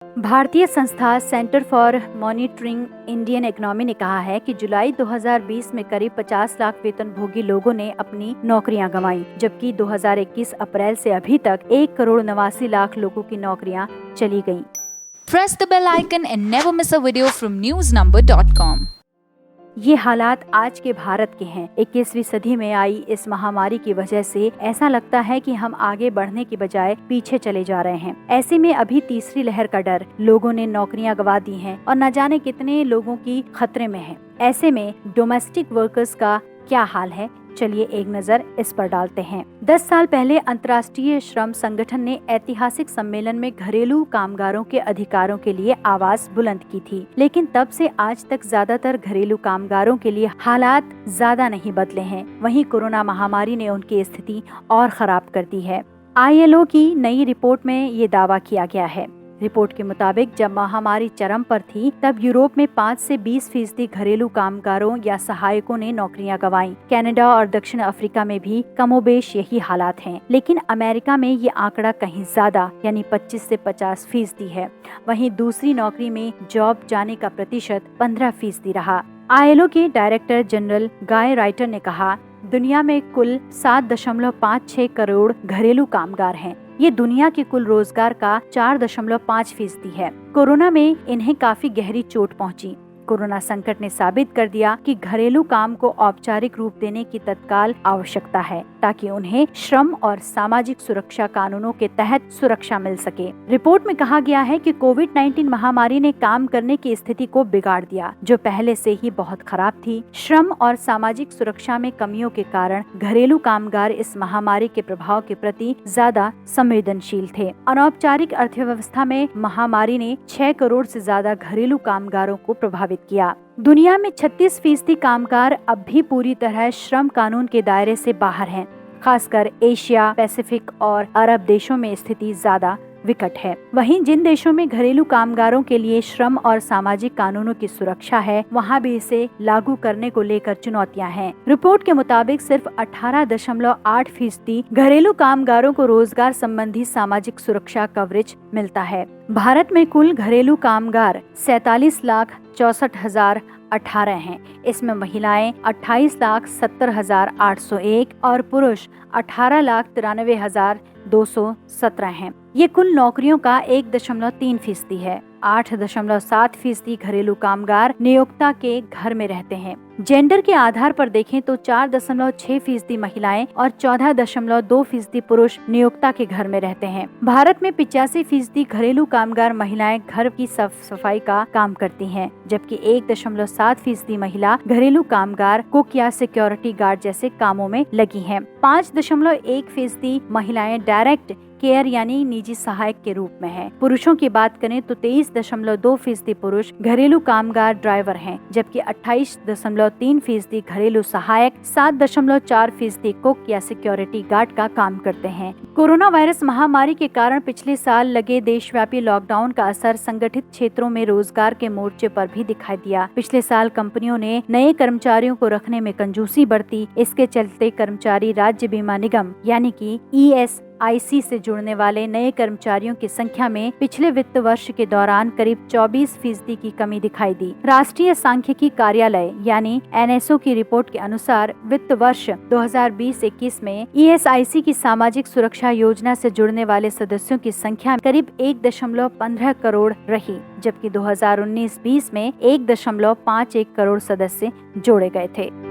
भारतीय संस्था centre for monitoring Indian economy ने कहा है कि जुलाई 2020 में करीब 50 लाख वेतनभोगी लोगों ने अपनी नौकरियां गंवाई, जबकि 2021 अप्रैल से अभी तक 1,89,00,000 लोगों की नौकरियां चली गईं। Press the bell icon and never miss a video from newsnumber.com। ये हालात आज के भारत के हैं। 21वीं सदी में आई इस महामारी की वजह से ऐसा लगता है कि हम आगे बढ़ने की बजाय पीछे चले जा रहे हैं। ऐसे में अभी तीसरी लहर का डर, लोगों ने नौकरियां गंवा दी हैं और न जाने कितने लोगों की खतरे में है। ऐसे में डोमेस्टिक वर्कर्स का क्या हाल है, चलिए एक नजर इस पर डालते हैं। 10 साल पहले अंतर्राष्ट्रीय श्रम संगठन ने ऐतिहासिक सम्मेलन में घरेलू कामगारों के अधिकारों के लिए आवाज बुलंद की थी, लेकिन तब से आज तक ज्यादातर घरेलू कामगारों के लिए हालात ज्यादा नहीं बदले हैं। वहीं कोरोना महामारी ने उनकी स्थिति और खराब कर दी है। ILO की नई रिपोर्ट में ये दावा किया गया है। रिपोर्ट के मुताबिक जब महामारी चरम पर थी, तब यूरोप में 5 से 20% घरेलू कामगारों या सहायकों ने नौकरियां गंवाई। कनाडा और दक्षिण अफ्रीका में भी कमोबेश यही हालात हैं, लेकिन अमेरिका में ये आंकड़ा कहीं ज्यादा यानी 25 से 50% है। वहीं दूसरी नौकरी में जॉब जाने का प्रतिशत 15% रहा। ILO के डायरेक्टर जनरल गाय राइटर ने कहा, दुनिया में कुल 7.56 करोड़ घरेलू कामगार हैं। ये दुनिया के कुल रोजगार का 4.5% है। कोरोना में इन्हें काफी गहरी चोट पहुंची। कोरोना संकट ने साबित कर दिया कि घरेलू काम को औपचारिक रूप देने की तत्काल आवश्यकता है, ताकि उन्हें श्रम और सामाजिक सुरक्षा कानूनों के तहत सुरक्षा मिल सके। रिपोर्ट में कहा गया है कि कोविड-19 महामारी ने काम करने की स्थिति को बिगाड़ दिया, जो पहले से ही बहुत खराब थी। श्रम और सामाजिक सुरक्षा में कमियों के कारण घरेलू कामगार इस महामारी के प्रभाव के प्रति ज्यादा संवेदनशील थे। अनौपचारिक अर्थव्यवस्था में महामारी ने 6 करोड़ से ज्यादा घरेलू कामगारों को प्रभावित किया। दुनिया में 36% कामगार अब भी पूरी तरह श्रम कानून के दायरे से बाहर हैं। खासकर एशिया, पैसिफिक और अरब देशों में स्थिति ज्यादा विकट है। वहीं जिन देशों में घरेलू कामगारों के लिए श्रम और सामाजिक कानूनों की सुरक्षा है, वहां भी इसे लागू करने को लेकर चुनौतियां हैं। रिपोर्ट के मुताबिक सिर्फ 18.8% घरेलू कामगारों को रोजगार संबंधी सामाजिक सुरक्षा कवरेज मिलता है। भारत में कुल घरेलू कामगार 47,64,018 हैं। इसमें महिलाएं 28,70,801 और पुरुष 18,93,217 हैं। ये कुल नौकरियों का 1.3% है। 8.7% घरेलू कामगार नियोक्ता के घर में रहते हैं। जेंडर के आधार पर देखें तो 4.6% महिलाएं और 14.2% पुरुष नियोक्ता के घर में रहते हैं। भारत में 85% घरेलू कामगार महिलाएं घर की साफ सफाई का काम करती हैं, जबकि 1.7% महिला घरेलू कामगार कुक या सिक्योरिटी गार्ड जैसे कामों में लगी हैं। 5.1% महिलाएं डायरेक्ट केयर यानी निजी सहायक के रूप में है। पुरुषों की बात करें तो 23.2% पुरुष घरेलू कामगार ड्राइवर हैं, जबकि 28.3% घरेलू सहायक, 7.4% कुक या सिक्योरिटी गार्ड का काम करते हैं। कोरोना वायरस महामारी के कारण पिछले साल लगे देशव्यापी लॉकडाउन का असर संगठित क्षेत्रों में रोजगार के मोर्चे पर भी दिखाई दिया। पिछले साल कंपनियों ने नए कर्मचारियों को रखने में कंजूसी बरती। इसके चलते कर्मचारी राज्य बीमा निगम यानी कि ESIC से जुड़ने वाले नए कर्मचारियों की संख्या में पिछले वित्त वर्ष के दौरान करीब 24% की कमी दिखाई दी। राष्ट्रीय सांख्यिकी कार्यालय यानी NSO की रिपोर्ट के अनुसार वित्त वर्ष 2020-21 में ESIC की सामाजिक सुरक्षा योजना से जुड़ने वाले सदस्यों की संख्या करीब 1.15 करोड़ रही, जबकि 2019-20 में 1.51 करोड़ सदस्य जोड़े गए थे।